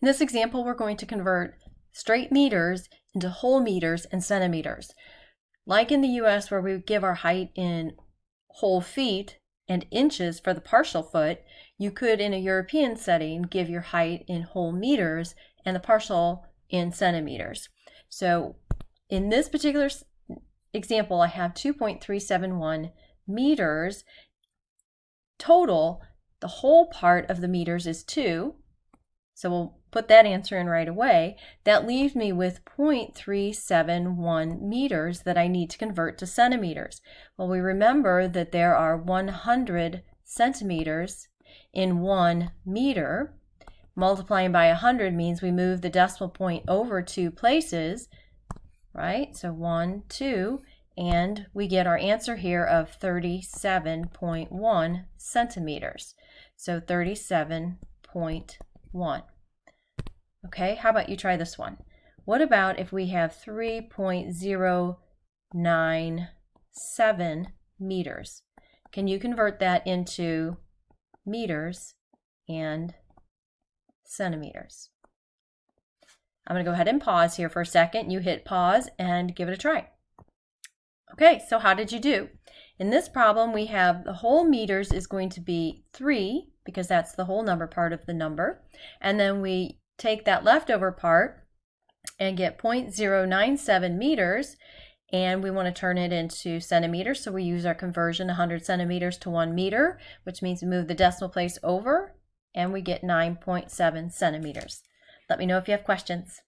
In this example, we're going to convert straight meters into whole meters and centimeters. Like in the US, where we give our height in whole feet and inches for the partial foot, you could, in a European setting, give your height in whole meters and the partial in centimeters. So in this particular example, I have 2.371 meters. Total, the whole part of the meters is 2. So we'll put that answer in right away. That leaves me with 0.371 meters that I need to convert to centimeters. Well, we remember that there are 100 centimeters in 1 meter. Multiplying by 100 means we move the decimal point over 2 places, right? So 1, 2, and we get our answer here of 37.1 centimeters. So 37.1. Okay, how about you try this one? What about if we have 3.097 meters? Can you convert that into meters and centimeters? I'm going to go ahead and pause here for a second. You hit pause and give it a try. Okay, so how did you do? In this problem, we have the whole meters is going to be 3, because that's the whole number part of the number. And then we take that leftover part and get 0.097 meters, and we want to turn it into centimeters, so we use our conversion 100 centimeters to 1 meter, which means we move the decimal place over, and we get 9.7 centimeters. Let me know if you have questions.